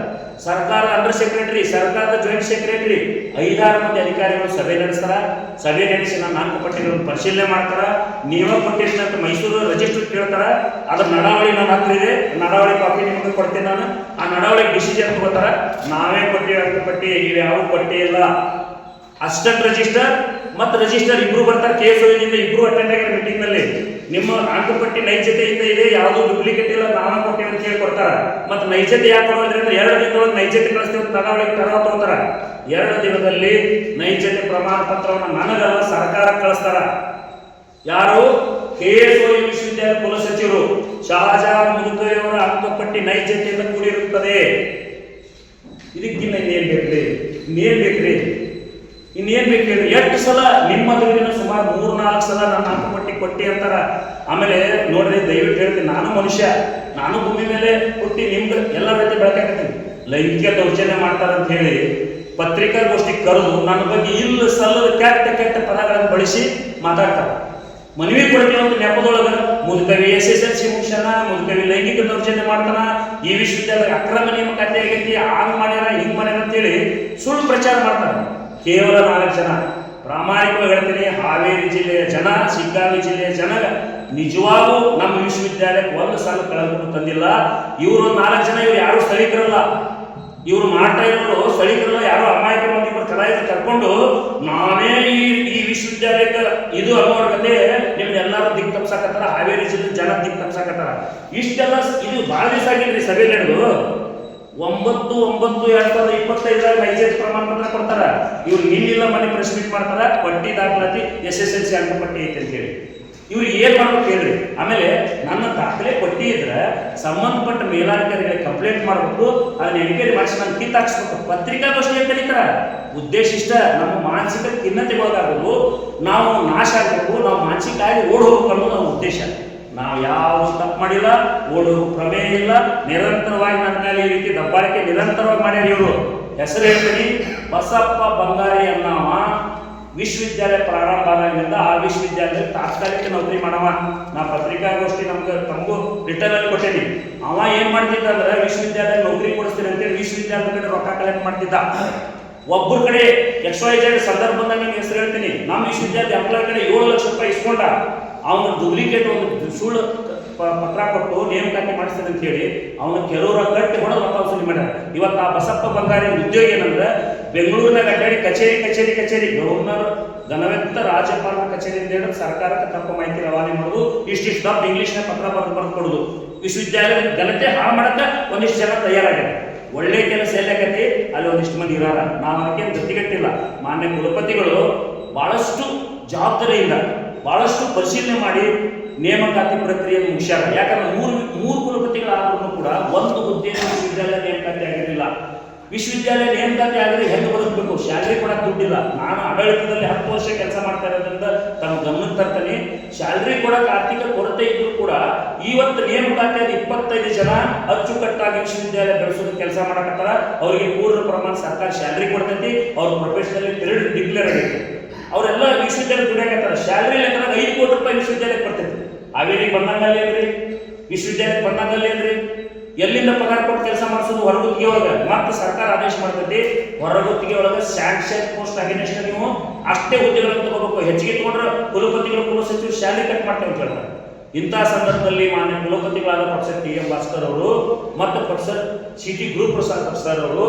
ಸರ್ಕಾರದ ಅಂಡರ್ ಸೆಕ್ರೆಟರಿ, ಸರ್ಕಾರದ ಜಾಯಿಂಟ್ ಸೆಕ್ರೆಟರಿ, 5-6 ಮಂದಿ ಅಧಿಕಾರಿಗಳು ಸಭೆ ನಡೆಸ್ತಾರ. ಸಭೆ ನಡೆಸಿ ನನ್ನ ಅಂಕಪಟ್ಟಿಗಳನ್ನು ಪರಿಶೀಲನೆ ಮಾಡ್ತಾರ. ನೀವ ಕೊಟ್ಟಿರ್ತಕ್ಕಂಥ ಮೈಸೂರು ರಿಜಿಸ್ಟರ್ ಕೇಳ್ತಾರ. ಅದ್ರ ನಡಾವಳಿ ನನ್ನ ಹತ್ರ ಇದೆ, ನಡಾವಳಿ ಕಾಪಿ ನಿಮಗೆ ಕೊಡ್ತೇನೆ ನಾನು. ಆ ನಡಾವಳಿ ಡಿಸಿಷನ್ ತಗೋತಾರ. ನಾವೇ ಕೊಟ್ಟಿವಿ ಅಂಕಪಟ್ಟಿ, ಇವು ಯಾವ ಕೊಟ್ಟೇ ಇಲ್ಲ. ಅಸಿಸ್ಟೆಂಟ್ ರಿಜಿಸ್ಟರ್ ಮತ್ತು ರಿಜಿಸ್ಟರ್ ಇಬ್ರು ಬರ್ತಾರೆ. KSOದಿಂದ ಇಬ್ರು ಅಟೆಂಡ್ ಆಗಿರೋ ಮೀಟಿಂಗ್ ನಲ್ಲಿ. ನಿಮ್ಮ ಅಂಕಪಟ್ಟಿ ನೈಜತೆಯಿಂದ ಇದೆ, ಯಾವುದು ಡೂಪ್ಲಿಕೇಟ್ ಇಲ್ಲ, ನಾವೇ ಕೊಟ್ಟಿವಿ ಅಂತ ಹೇಳಿ ಕೊಡ್ತಾರ. ಮತ್ತು ನೈಜತೆ ಯಾಕೆ ಕೊಡೋದ್ರಿ ಅಂದ್ರೆ 2 ದಿನದೊಳಗೆ ನೈಜತೆ ಕಳಿಸ್ತೀವಿ ತಗೊಳ್ಳಿ ತಗೋತಾರ. 2 ದಿನದಲ್ಲಿ ನೈಜತೆ ಪ್ರಮಾಣ ಪತ್ರವನ್ನು ನನಗಲ್ಲ ಸರ್ಕಾರಕ್ಕೆ ಕಳಿಸ್ತಾರ. ಯಾರು? KSO ವಿಶ್ವವಿದ್ಯಾಲಯ ಕುಲಸಚಿವರು ಶಹಜಾನ್ ಮುದುಕಯ್ಯ ಅವರ ಅಂಕಪಟ್ಟಿ ನೈಜತೆಯಿಂದ ಕೂಡಿರುತ್ತದೆ. ಇದಕ್ಕಿನ್ನ ಇನ್ನೇನ್ ಬೇಕ್ರಿ? ಇನ್ನೇನ್ ಬೇಕು ಹೇಳಿ? 8 ಸಲ ನಿಮ್ಮ ದುಡ್ಡಿನ ಸುಮಾರು 3-4 ಸಲ ನನ್ನ ಅಂಕಪಟ್ಟಿ ಕೊಟ್ಟಿ ಅಂತಾರ. ಆಮೇಲೆ ನೋಡ್ರಿ, ದಯವಿಟ್ಟು ಹೇಳ್ತೀನಿ, ನಾನು ಮನುಷ್ಯ, ನಾನು ಭೂಮಿ ಮೇಲೆ ಹುಟ್ಟಿ ನಿಮ್ಗೆ ಎಲ್ಲ ರೀತಿ ಬೆಳಕಾಕತ್ತೀನಿ. ಲೈಂಗಿಕ ದೌರ್ಜನ್ಯ ಮಾಡ್ತಾರ ಅಂತ ಹೇಳಿ ಪತ್ರಿಕಾಗೋಷ್ಠಿ ಕರೆದು ನನ್ನ ಬಗ್ಗೆ ಇಲ್ಲ ಸಲ್ಲದ ಕೆಟ್ಟ ಪದಗಳನ್ನು ಬಳಸಿ ಮಾತಾಡ್ತಾರೆ. ಮನವಿ ಕೊಡ್ತೀವಿ ಅಂತ ನೆಪದೊಳಗ ಮುದುಕವಿ SSLC ಮುಗಿಸ್ಯಾನ, ಮುದುಕವಿ ಲೈಂಗಿಕ ದೌರ್ಜನ್ಯ ಮಾಡ್ತಾನ, ಈ ವಿಶ್ವವಿದ್ಯಾಲಯ ಅಕ್ರಮ ನೇಮಕಾತಿ ಆಗೈತಿ, ಆಗ್ ಮಾಡ್ಯಾರ ಹಿಂಗ್ ಮಾಡ್ಯಾರ ಅಂತೇಳಿ ಸುಳ್ಳು ಪ್ರಚಾರ ಮಾಡ್ತಾರೆ. ಕೇವಲ 4 ಜನ. ಪ್ರಾಮಾಣಿಕವಾಗಿ ಹೇಳ್ತೀನಿ, ಹಾವೇರಿ ಜಿಲ್ಲೆಯ ಜನ, ಶಿಗ್ಗಾಂವಿ ಜಿಲ್ಲೆಯ ಜನ ನಿಜವಾಗೂ ನಮ್ಮ ವಿಶ್ವವಿದ್ಯಾಲಯಕ್ಕೆ 1 ಸಾಲ ಕಳೆದುಕೊಂಡು ತಂದಿಲ್ಲ. ಇವರು 4 ಜನ, ಇವ್ರು ಯಾರು ಸ್ಥಳೀಕರಲ್ಲ. ಇವ್ರು ಮಾಡ್ತಾ ಇರೋರು ಸ್ಥಳೀಕರಲ್ಲ, ಯಾರೋ ಅಮಾಯಕ ಮಂದಿ ಕಲಾವಿದರು ಕರ್ಕೊಂಡು ನಾನೇ ಈ ವಿಶ್ವವಿದ್ಯಾಲಯಕ್ಕೆ ಇದು ಅನ್ನೋರ್ಗತೆ ನಿಮ್ದೆಲ್ಲರೂ ದಿಕ್ ತಪ್ಸಾಕತ್ತಾರ. ಹಾವೇರಿ ಜಿಲ್ಲೆ ಜನ ದಿಕ್ ತಪ್ಸಾಕತ್ತಾರ. ಇಷ್ಟೆಲ್ಲ ಇದು ಭಾಳ ದಿವಸ ಆಗಿಲ್ರಿ ಸಭೆ ನಡೆದು. 9/9/2025 ನೈಜತೆ ಪ್ರಮಾಣ ಪತ್ರ ಕೊಡ್ತಾರ. ಇವ್ರು ನಿನ್ನಿಲ್ಲ ಮನೆ ಪ್ರೆಸ್ ಮೀಟ್ ಮಾಡ್ತಾರ. ಪಟ್ಟಿ ದಾಖಲಾತಿ SSLC ಅಂಕಪಟ್ಟಿ ಐತೆ ಅಂತ ಹೇಳಿ ಇವ್ರು ಏನ್ ಮಾಡ್ಬೇಕು ಹೇಳ್ರಿ? ಆಮೇಲೆ ನನ್ನ ದಾಖಲೆ ಪಟ್ಟಿ ಇದ್ರೆ ಸಂಬಂಧಪಟ್ಟ ಮೇಲಾಧಿಕಾರಿಗಳಿಗೆ ಕಂಪ್ಲೇಂಟ್ ಮಾಡ್ಬೇಕು, ಅದನ್ನ ಎನ್ಕ್ವೈರಿ ಮಾಡಿಸಿ ನಾನು ಕಿತ್ತಾಕ್ಸ್ಬೇಕು. ಪತ್ರಿಕಾಗೋಷ್ಠಿ ಅಂತ ಕರೀತಾರ. ಉದ್ದೇಶ ಇಷ್ಟ, ನಮ್ಮ ಮಾನಸಿಕ ಖಿನ್ನತೆಗೊಳಗಾಗೋದು, ನಾವು ನಾಶ ಆಗಬೇಕು, ನಾವು ಮಾನಸಿಕ ಆಗಿ ಓಡ್ ಹೋಗ್ಬೇಕು ಅನ್ನೋದು ನಮ್ಮ ಉದ್ದೇಶ. ನಾವು ಯಾವ ತಪ್ಪು ಮಾಡಿಲ್ಲ, ಓಡುವ ಪ್ರಮೇಯ ಇಲ್ಲ. ನಿರಂತರವಾಗಿ ನನ್ನ ಮೇಲೆ ಈ ರೀತಿ ದಬ್ಬಾಳಿಕೆ ನಿರಂತರವಾಗಿ ಮಾಡ್ಯಾರ ಇವರು. ಹೆಸರು ಹೇಳ್ತೀನಿ, ಬಸಪ್ಪ ಬಂಗಾರಿ ಅನ್ನವ ವಿಶ್ವವಿದ್ಯಾಲಯ ಪ್ರಾರಂಭ ಆದಾಗಿನಿಂದ ಆ ವಿಶ್ವವಿದ್ಯಾಲಯ ತಾತ್ಕಾಲಿಕ ನೌಕರಿ ಮಾಡವ. ನಾ ಪತ್ರಿಕಾಗೋಷ್ಠಿ ತಮಗೂ ರಿಟರ್ನ್ ಅಲ್ಲಿ ಕೊಟ್ಟೇನಿ. ಅವ ಏನ್ ಮಾಡ್ತಿದ್ದ ಅಂದ್ರೆ, ವಿಶ್ವವಿದ್ಯಾಲಯ ನೌಕರಿ ಕೊಡಿಸ್ತೀನಿ ಅಂತೇಳಿ ವಿಶ್ವವಿದ್ಯಾಲಯದ ಕಡೆ ರೊಕ್ಕ ಕಲೆಕ್ಟ್ ಮಾಡ್ತಿದ್ದ. ಒಬ್ಬರ ಕಡೆ XYZ ಸಂದರ್ಭದಾಗ ನಿಮ್ಗೆ ಹೆಸರು ಹೇಳ್ತೀನಿ, ನಮ್ಮ ವಿಶ್ವವಿದ್ಯಾಲಯದ ಎಂಪ್ಲಾಯ್ ಕಡೆ 7 ಲಕ್ಷ ರೂಪಾಯಿ ಇಸ್ಕೊಂಡ. ಅವನು ಡೂಪ್ಲಿಕೇಟ್ ಒಂದು ಸುಳ್ಳು ಪತ್ರ ಕೊಟ್ಟು ನೇಮಕಾತಿ ಮಾಡಿಸ್ತಾನೆ ಅಂತ ಹೇಳಿ ಅವನು ಕೆಲವರ ಕಟ್ಟಿ ಹೊಡೆದು ರೊಕ್ಕ ವಸೂಲಿ ಮಾಡ್ಯಾರ. ಇವತ್ತು ಆ ಬಸಪ್ಪ ಬಂಗಾರಿ ಉದ್ಯೋಗ ಏನಂದ್ರೆ, ಬೆಂಗಳೂರಿನಾಗ ಅಡ್ಡಾಡಿ ಕಚೇರಿ ಗವರ್ನರ್ ಘನವೆತ್ತ ರಾಜ್ಯಪಾಲರ ಕಚೇರಿಯಿಂದ ಹೇಳಿ ಸರ್ಕಾರಕ್ಕೆ ತಪ್ಪು ಮಾಹಿತಿ ರವಾನೆ ಮಾಡೋದು, ಇಷ್ಟಿಷ್ಟು ದಪ್ಪ ಇಂಗ್ಲೀಷ್ನಾಗ ಪತ್ರ ಬರೆದು ಕೊಡೋದು. ವಿಶ್ವವಿದ್ಯಾಲಯದ ಘನತೆ ಹಾಳು ಮಾಡಕ್ಕೆ ಒಂದಿಷ್ಟು ಜನ ತಯಾರಾಗ್ಯಾರ. ಒಳ್ಳೆ ಕೆಲಸ ಎಲ್ಲಾಗತಿ, ಅಲ್ಲಿ ಒಂದಿಷ್ಟು ಮಂದಿ ಇರಾರ. ನಾವು ಅದಕ್ಕೆ ಗತಿಗಟ್ಟಿಲ್ಲ. ಮಾನ್ಯ ಕುಲಪತಿಗಳು ಬಹಳಷ್ಟು ಜವಾಬ್ದಾರಿಯಿಂದ ಬಹಳಷ್ಟು ಪರಿಶೀಲನೆ ಮಾಡಿ ನೇಮಕಾತಿ ಪ್ರಕ್ರಿಯೆಯನ್ನು ಮುಗಿಸ್ಯಾರ. ಯಾಕಂದ್ರೆ ಮೂರು ಕುಲಪತಿಗಳಾದ್ರೂ ಕೂಡ ಒಂದು ಹುದ್ದೆಯನ್ನು ವಿಶ್ವವಿದ್ಯಾಲಯ ನೇಮಕಾತಿ ಆಗಿರಲಿಲ್ಲ. ವಿಶ್ವವಿದ್ಯಾಲಯ ನೇಮಕಾತಿ ಆಗಿದ್ರೆ ಹೆಂಗೆ ಬದುಕಬೇಕು? ಸ್ಯಾಲ್ರಿ ಕೊಡಕ್ಕೆ ದುಡ್ಡಿಲ್ಲ. ನಾನು ಆಡಳಿತದಲ್ಲಿ 10 ವರ್ಷ ಕೆಲಸ ಮಾಡ್ತಾ ಇರೋದ್ರಿಂದ ತಮ್ಮ ಗಮನಕ್ಕೆ ತರ್ತಾನೆ. ಸ್ಯಾಲ್ರಿ ಕೊಡಕ್ಕೆ ಆರ್ಥಿಕ ಕೊರತೆ ಇದ್ರೂ ಕೂಡ ಇವತ್ತು ನೇಮಕಾತಿ ಆದ 25 ಜನ ಅಚ್ಚುಕಟ್ಟಾಗಿ ವಿಶ್ವವಿದ್ಯಾಲಯ ಬೆಳೆಸೋದಕ್ಕೆ ಕೆಲಸ ಮಾಡಕತ್ತಾರ. ಅವರಿಗೆ ಪೂರ್ಣ ಪ್ರಮಾಣ ಸರ್ಕಾರ ಸ್ಯಾಲ್ರಿ ಕೊಡ್ತೈತಿ. ಅವ್ರ ಪ್ರೊಫೆಷನಲ್ ಪೀರಿಯಡ್ ಡಿಕ್ಲೇರ್ ಆಗೈತಿ. ಅವರೆಲ್ಲ ವಿಶ್ವವಿದ್ಯಾಲಯ ದುಡಿಯಾಕತ್ತಾರ. ಸ್ಯಾಲ್ರಿ ಲೆಕ್ಕದಾಗ 5 ಕೋಟಿ ರೂಪಾಯಿ ವಿಶ್ವವಿದ್ಯಾಲಯಕ್ಕೆ ಬರ್ತೈತಿ. ಹಾವೇರಿಗೆ ಬಂದಂಗಲ್ಲಿ ಏನ್ರಿ? ವಿಶ್ವವಿದ್ಯಾಲಯಕ್ಕೆ ಬಂದಂಗಲ್ಲಿ ಏನ್ರಿ? ಎಲ್ಲಿಂದ ಪಗಾರ ಕೊಟ್ಟು ಕೆಲಸ ಮಾಡಿಸೋದು? ಹೊರಗುತ್ತಿಗೆ ಒಳಗೆ ಮತ್ತೆ ಸರ್ಕಾರ ಆದೇಶ ಮಾಡ್ತೈತಿ, ಹೊರಗುತ್ತಿಗೆ ಒಳಗೆ ಸ್ಯಾಂಕ್ಷನ್ ಪೋಸ್ಟ್ ಅಗೇನೆಸ್ಟ್ ನೀವು ಅಷ್ಟೇ ಹುದ್ದೆಗಳನ್ನು ತಗೋಬೇಕು. ಹೆಚ್ಚಿಗೆ ತಗೊಂಡ್ರೆ ಕುಲಪತಿಗಳು ಕುಲಸಚಿವರು ಸ್ಯಾಲರಿ ಕಟ್ ಮಾಡ್ತೇವೆ ಅಂತ ಹೇಳ್ತಾರೆ. ಇಂತಹ ಸಂದರ್ಭದಲ್ಲಿ ಮಾನ್ಯ ಕುಲಪತಿಗಳಾದ ಪ್ರೊಫೆಸರ್ ಟಿ.ಎಂ. ಭಾಸ್ಕರ್ ಅವರು ಮತ್ತು ಪ್ರೊಫೆಸರ್ ಸಿ.ಟಿ. ಗುರುಪ್ರಸಾದ್ ಸರ್ ಅವರು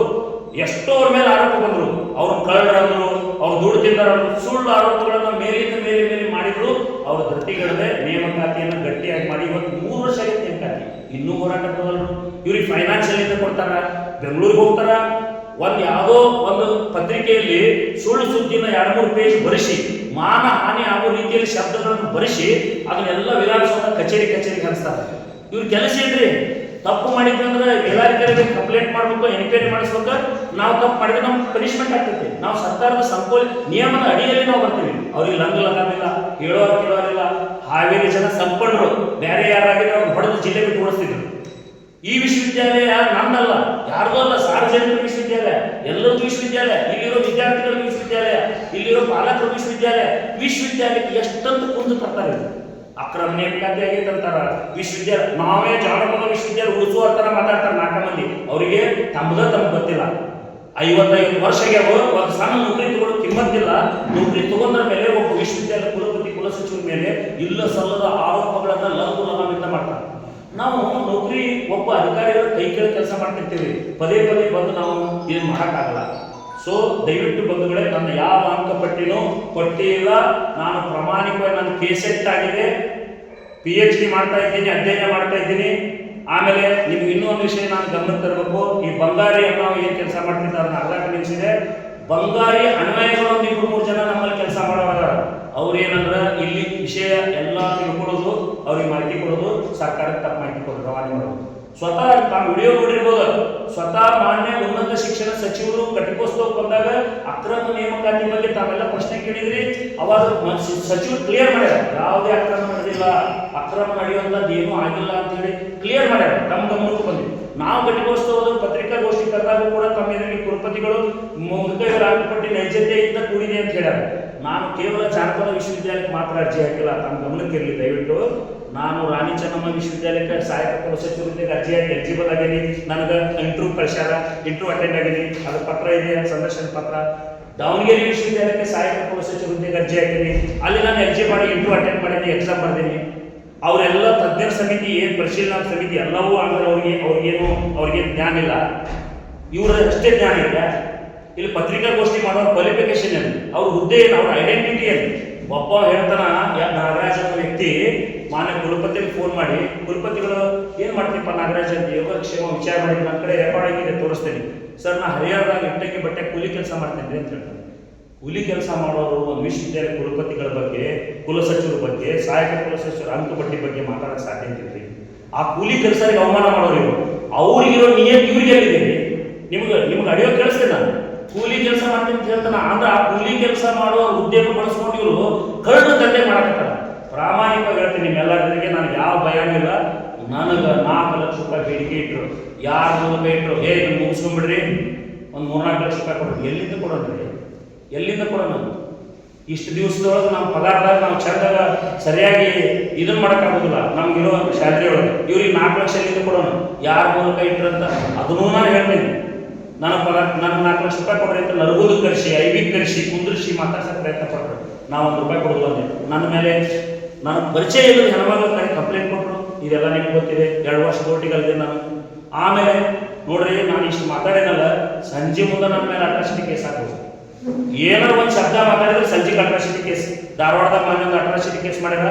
ಎಷ್ಟೋ ಅವ್ರ ಮೇಲೆ ಆರೋಪ ಬಂದರು. ಅವರು ಕಳ್ಳರಂದ್ರು, ಅವ್ರು ದುಡ್ಡು ತಿಂದರು, ಸುಳ್ಳು ಆರೋಪಗಳನ್ನು ಮೇಲಿಂದ ಮೇಲೆ ಮಾಡಿದ್ರು. ಅವ್ರ ಧೃತಿಗಳದೆ ನೇಮಕಾತಿಯನ್ನು ಗಟ್ಟಿಯಾಗಿ ಮಾಡಿ ಇವತ್ತು 3 ವರ್ಷ ಆಗೈತೆ ನೇಮಕಾತಿ. ಇನ್ನೂ ಹೋರಾಟ ಬರೋದ್ರು. ಇವ್ರಿಗೆ ಫೈನಾನ್ಷಿಯಲ್ ಇಂದ ಕೊಡ್ತಾರ, ಬೆಂಗಳೂರಿಗೆ ಹೋಗ್ತಾರ. ಯಾವುದೋ ಒಂದು ಪತ್ರಿಕೆಯಲ್ಲಿ ಸುಳ್ಳು ಸುದ್ದಿನ 2-3 ಪೇಜ್ ಬರೆಸಿ ಮಾನ ಹಾನಿ ಆಗೋ ರೀತಿಯಲ್ಲಿ ಶಬ್ದಗಳನ್ನು ಬರೆಸಿ ಅದನ್ನೆಲ್ಲ ವಿಧಾನಸೌಧ ಕಚೇರಿಗೆ ಹರಿಸ್ತಾರೆ. ಇವ್ರ ಕೆಲಸ ಏನ್ರಿ? ತಪ್ಪು ಮಾಡಿದ್ದಂದ್ರೆ ಮೇಲಾಧಿಕಾರಿಗೆ ಕಂಪ್ಲೇಂಟ್ ಮಾಡ್ಬೇಕು, ಎನ್ಕ್ವೈರಿ ಮಾಡಿಸ್ಬೇಕು. ನಾವು ತಪ್ಪು ಮಾಡಿದ್ರೆ ನಮ್ಗೆ ಪನಿಷ್ಮೆಂಟ್ ಆಗ್ತೈತಿ. ನಾವು ಸರ್ಕಾರದ ನಿಯಮದ ಅಡಿಯಲ್ಲಿ ನಾವು ಬರ್ತೀವಿ. ಅವ್ರಿಗೆ ಲಂಗ ಲಗಾಮಿಲ್ಲ, ಕೇಳೋರಿಲ್ಲ. ಹಾವೇರಿ ಜನ ಸಂಪನ್ನರು, ಬೇರೆ ಯಾರಾಗಿದ್ರೆ ಅವ್ರು ಹೊಡೆದು ಜಿಲ್ಲೆ ಬಿಟ್ಟು ಓಡಿಸ್ತಿದ್ರು. ಈ ವಿಶ್ವವಿದ್ಯಾಲಯ ನನ್ನಲ್ಲ, ಯಾರ್ದೂ ಅಲ್ಲ, ಸಾರ್ವಜನಿಕ ವಿಶ್ವವಿದ್ಯಾಲಯ, ಎಲ್ಲರದ್ದು ವಿಶ್ವವಿದ್ಯಾಲಯ. ಇಲ್ಲಿರೋ ವಿದ್ಯಾರ್ಥಿಗಳ ವಿಶ್ವವಿದ್ಯಾಲಯ, ಇಲ್ಲಿರೋ ಪಾಲಕರ ವಿಶ್ವವಿದ್ಯಾಲಯಕ್ಕೆ ಎಷ್ಟಂತ ಕುಂದು ತರ್ತಾರೆ. ಅಕ್ರಮ ನೇಮಕಾತಿ ಆಗೈತೆ ಅಂತಾರ. ವಿಶ್ವವಿದ್ಯಾಲಯ ನಾವೇ ಜಾನಪದ ವಿಶ್ವವಿದ್ಯಾಲಯ ಉಳಿಸುವ ತರ ಮಾತಾಡ್ತಾರೆ 4 ಮಂದಿ. ಅವರಿಗೆ ತಮ್ಗೆ ಗೊತ್ತಿಲ್ಲ. 55 ವರ್ಷಗೆ ಒಂದು ಸಣ್ಣ ನೌಕರಿ ತಗೊಳ್ಳೋ ಕಿಮ್ಮತ್ತಿಲ್ಲ. ನೌಕರಿ ತಗೊಂಡ್ರ ಮೇಲೆ ಒಬ್ಬ ವಿಶ್ವವಿದ್ಯಾಲಯ ಕುಲಪತಿ ಕುಲಸಚಿವರ ಮೇಲೆ ಇಲ್ಲ ಸಲ್ಲದ ಆರೋಪಗಳನ್ನ ಲಘುಲಗಾಮಿತ ಮಾಡ್ತಾರೆ. ನಾವು ನೌಕರಿ ಒಬ್ಬ ಅಧಿಕಾರಿಗಳ ಕೈ ಕೆಳಗೆ ಕೆಲಸ ಮಾಡ್ತಿರ್ತೀವಿ. ಪದೇ ಬಂದು ನಾವು ಏನು ಮಾಡೋಕ್ಕಾಗಲ್ಲ. ಸೊ ದಯವಿಟ್ಟು ಬಂಧುಗಳೇ, ನನ್ನ ಯಾವ ಅಂಕಪಟ್ಟಿನೂ ಕೊಟ್ಟಿಲ್ಲ. ನಾನು ಪ್ರಾಮಾಣಿಕವಾಗಿ ನನ್ನ ಕೇಸೆಟ್ ಆಗಿದೆ, PhD ಮಾಡ್ತಾ ಇದ್ದೀನಿ, ಅಧ್ಯಯನ ಮಾಡ್ತಾ ಇದ್ದೀನಿ. ಆಮೇಲೆ ನಿಮ್ಗೆ ಇನ್ನೂ ಒಂದು ವಿಷಯ ನಾನು ಗಮನಕ್ಕೆ ತರಬೇಕು. ಈ ಬಂಗಾರಿ ನಾವು ಏನು ಕೆಲಸ ಮಾಡ್ತಿದ್ದ ಅದನ್ನ ಅರ್ಧ ನಿಲ್ಲಿಸಿದೆ. ಬಂಗಾರಿ ಅನ್ವಯಗಳು 2-3 ಜನ ನಮ್ಮಲ್ಲಿ ಕೆಲಸ ಮಾಡೋವಾಗ ಅವ್ರು ಏನಂದ್ರೆ ಇಲ್ಲಿ ವಿಷಯ ಎಲ್ಲ ತಿಳ್ಕೊಳ್ಳೋದು, ಅವ್ರಿಗೆ ಮಾಹಿತಿ ಕೊಡೋದು, ಸರ್ಕಾರಕ್ಕೆ ತಪ್ಪು ಮಾಹಿತಿ ಕೊಡೋದು, ರವಾನೆ ಮಾಡೋದು. ಸ್ವತಃ ತಾವು ವಿಡಿಯೋ ನೋಡಿರ್ಬೋದು. ಸ್ವತಃ ಮಾನ್ಯ ಉನ್ನತ ಶಿಕ್ಷಣ ಸಚಿವರು ಘಟಿಕೋತ್ಸವಕ್ಕೆ ಬಂದಾಗ ಅಕ್ರಮ ನೇಮಕಾತಿ ಬಗ್ಗೆ ತಾವೆಲ್ಲ ಪ್ರಶ್ನೆ ಕೇಳಿದ್ರಿ. ಅವಾಗ ಸಚಿವರು ಕ್ಲಿಯರ್ ಮಾಡ್ಯಾರ, ಯಾವುದೇ ಅಕ್ರಮ ನಡೆದಿಲ್ಲ, ಅಕ್ರಮ ನಡೆಯುವಂಥದ್ದು ಏನೂ ಆಗಿಲ್ಲ ಅಂತ ಹೇಳಿ ಕ್ಲಿಯರ್ ಮಾಡ್ಯಾರ. ನಮ್ಮ ಗಮನಕ್ಕೂ ಬಂದಿದೆ. ನಾವು ಘಟಿಕೋತ್ಸವದ ಪತ್ರಿಕಾಗೋಷ್ಠಿ ಕರೆದಾಗ ಕೂಡ ತಮ್ಮ ಎದುರಿಗೆ ಕುಲಪತಿಗಳು ಮುಖೈವರ ಅಂಕಪಟ್ಟಿ ನೈಜತೆಯಿಂದ ಕೂಡಿದೆ ಅಂತ ಹೇಳ್ಯಾರ. ನಾನು ಕೇವಲ ಜಾನಪದ ವಿಶ್ವವಿದ್ಯಾಲಯಕ್ಕೆ ಮಾತ್ರ ಅರ್ಜಿ ಹಾಕಿಲ್ಲ, ತಮ್ಮ ಗಮನಕ್ಕೆ ಇರಲಿ ದಯವಿಟ್ಟು. ನಾನು ರಾಣಿ ಚೆನ್ನಮ್ಮ ವಿಶ್ವವಿದ್ಯಾಲಯಕ್ಕೆ ಸಹಾಯಕ ಕುಲಸಚಿವರಿಗೆ ಅರ್ಜಿ ಹಾಕಿ ಎಲಿಜಿಬಲ್ ಆಗೀನಿ. ನನಗೆ ಇಂಟರ್ವ್ಯೂ ಕಳಿಸ್ಯಾರ, ಇಂಟರ್ವ್ಯೂ ಅಟೆಂಡ್ ಆಗೀನಿ, ಅದು ಪತ್ರ ಇದೆ, ಸಂದರ್ಶನ ಪತ್ರ. ದಾವಣಗೆರೆ ವಿಶ್ವವಿದ್ಯಾಲಯಕ್ಕೆ ಸಹಾಯಕ ಕುಲಸಚಿವರಿಗೆ ಅರ್ಜಿ ಹಾಕಿನಿ, ಅಲ್ಲಿ ನಾನು ಎಲಿಜಿಬಲ್ ಮಾಡಿ ಇಂಟರ್ವ್ಯೂ ಅಟೆಂಡ್ ಮಾಡೀನಿ, ಎಕ್ಸಾಮ್ ಬರ್ದೀನಿ. ಅವರೆಲ್ಲ ತಜ್ಞರ ಸಮಿತಿ, ಏನು ಪರಿಶೀಲನಾ ಸಮಿತಿ ಎಲ್ಲವೂ ಆದ್ರೆ ಅವ್ರಿಗೇನು ಜ್ಞಾನ ಇಲ್ಲ. ಇವರ ಅಷ್ಟೇ ಜ್ಞಾನ ಇಲ್ಲ. ಇಲ್ಲಿ ಪತ್ರಿಕಾಗೋಷ್ಠಿ ಮಾಡೋ ಕ್ವಾಲಿಫಿಕೇಶನ್ ಏನು, ಅವ್ರ ಹುದ್ದೆ ಏನು, ಅವ್ರ ಐಡೆಂಟಿಟಿ ಏನು. ಒಬ್ಬ ಹೇಳ್ತಾನ, ನಾಗರಾಜ್ ಅನ್ನೋ ವ್ಯಕ್ತಿ ಮಾನ್ಯ ಕುಲಪತಿಗೆ ಫೋನ್ ಮಾಡಿ, ಕುಲಪತಿಗಳು ಏನು ಮಾಡ್ತೀಪ್ಪ ನಾಗರಾಜ್ ಅಂತ ಯೋಗಕ್ಷೇಮ ವಿಚಾರ ಮಾಡಿ ನನ್ನ ಕಡೆ ರೆಕಾರ್ಡ್ ಆಗಿದೆ ತೋರಿಸ್ತೇನೆ. ಸರ್ ನಾ ಹರಿಯಾಣದಾಗ ಇಟ್ಟಂಗಿ ಬಟ್ಟೆ ಕೂಲಿ ಕೆಲಸ ಮಾಡ್ತಿದ್ದೆ ಅಂತ ಹೇಳ್ತಾರೆ. ಕೂಲಿ ಕೆಲಸ ಮಾಡೋರು ಒಂದು ವಿಶ್ವವಿದ್ಯಾಲಯ ಕುಲಪತಿಗಳ ಬಗ್ಗೆ, ಕುಲಸಚಿವರ ಬಗ್ಗೆ, ಸಹಾಯಕ ಕುಲಸಚಿವರ ಅಂಕಪಟ್ಟಿ ಬಗ್ಗೆ ಮಾತಾಡೋಕೆ ಸಾಧ್ಯ ಅಂತಿರ್ತೀವಿ. ಆ ಕೂಲಿ ಕೆಲಸಕ್ಕೆ ಅವಮಾನ ಮಾಡೋರು ಇವರು. ಅವ್ರಿಗಿರೋ ನಿಯತ್ ಇವ್ರಿಗೆ ಹೇಳಿದ್ದೀನಿ. ನಿಮ್ಗೆ ಅಡಿಯೋ ಕೇಳಿಸ್ತೇನೆ ನಾನು. ಕೂಲಿ ಕೆಲಸ ಮಾಡ್ತೀನಿ ಅಂತ ಹೇಳ್ತಾನೆ. ಅಂದ್ರೆ ಆ ಕೂಲಿ ಕೆಲಸ ಮಾಡುವ ಉದ್ಯಮ ಬಳಸ್ಕೊಂಡು ಇವರು ಕರಡು ದಂಧೆ ಮಾಡಕತ್ತಾರ. ಪ್ರಾಮಾಣಿಕವಾಗಿ ಹೇಳ್ತೀನಿ ನಿಮ್ಮೆಲ್ಲರಿಗೆ, ನನಗೆ ಯಾವ ಭಯನೂ ಇಲ್ಲ. ನನಗೆ 4 ಲಕ್ಷ ರೂಪಾಯಿ ಬೇಡಿಕೆ ಇಟ್ಟರು, ಯಾರು ಮೂಲಕ ಇಟ್ಟರು, ನೀವು ಮುಗಿಸ್ಕೊಂಡ್ಬಿಡ್ರಿ, ಒಂದು 3-4 ಲಕ್ಷ ರೂಪಾಯಿ ಕೊಡ್ರಿ. ಎಲ್ಲಿಂದ ಕೊಡೋಣ? ಇಷ್ಟು ದಿವಸದೊಳಗೆ ನಮ್ಮ ಪಗಾರದಾಗ ನಾವು ಚಂದಾಗ ಸರಿಯಾಗಿ ಇದನ್ನು ಮಾಡೋಕ್ಕಾಗೋದಿಲ್ಲ. ನಮ್ಗಿರೋ ಸ್ಯಾಲ್ರಿ ಒಳಗೆ ಇವ್ರಿಗೆ 4 ಲಕ್ಷ ಎಲ್ಲಿಂದ ಕೊಡೋಣ? ಯಾರ ಮೂಲಕ ಇಟ್ಟರಂತ ಅದನ್ನೂ ನಾನು ಹೇಳ್ತೀನಿ. ನನಗೆ 4 ಲಕ್ಷ ರೂಪಾಯಿ ಕೊಡ್ರಿ ಅಂತ ನರಗೋದು ಕರೆಸಿ, ಐವಿಗೆ ಕರೆಸಿ, ಕುಂದ್ರಿಸಿ ಮಾತಾಡ್ಸೋಕೆ ಪ್ರಯತ್ನ ಪಟ್ಟರು. ನಾವು 1 ರೂಪಾಯಿ ಕೊಡೋದು ಅಂದೆ. ನನ್ನ ಮೇಲೆ ನನಗೆ ಪರಿಚಯ ಇಲ್ಲದ ಹೆಣ್ಮಗಳ ಕಡೆ ಕಂಪ್ಲೇಂಟ್ ಕೊಟ್ಟರು. ಇದೆಲ್ಲ ನಿಮ್ಗೆ ಗೊತ್ತಿದೆ. 2 ವರ್ಷ ಕೋರ್ಟಿಗಲ್ಲಿದೆ ನಾನು. ಆಮೇಲೆ ನೋಡ್ರಿ, ನಾನು ಇಷ್ಟು ಮಾತಾಡೇನಲ್ಲ, ಸಂಜೆ ಮುಂದೆ ನನ್ನ ಮೇಲೆ ಅಟ್ರಾಸಿಟಿ ಕೇಸ್ ಹಾಕೋದು. ಏನಾರು ಒಂದು ಶಬ್ದ ಮಾತಾಡಿದ್ರೆ ಸಂಜೆಗೆ ಅಟ್ರಾಸಿಟಿ ಕೇಸ್. ಧಾರವಾಡದಾಗ ಮನೆಯೊಂದು ಅಟ್ರಾಸಿಟಿ ಕೇಸ್ ಮಾಡ್ಯಾರ.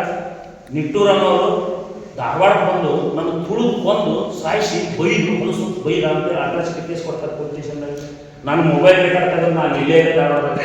ನಿಟ್ಟೂರ್ ಅನ್ನೋರು ಧಾರವಾಡಕ್ಕೆ ಬಂದು ನನ್ನ ತುಳಿದು ಬಂದು ಸಾಯಿಸಿ ಬೈದು ಹೊಲಸು ಬೈದ ಅಂತೇಳಿ ಅಟ್ರಾಸಿಟಿ ಕೇಸ್ ಕೊಡ್ತಾರೆ ಪೊಲೀಸ್ ಸ್ಟೇಷನ್ದಾಗ. ನಾನು ಮೊಬೈಲ್ ರೆಕಾರ್ಡ್ ತೆಗೆದು ನಾನು ಇಲ್ಲೇ ಇದೆ ಧಾರವಾಡದಾಗ.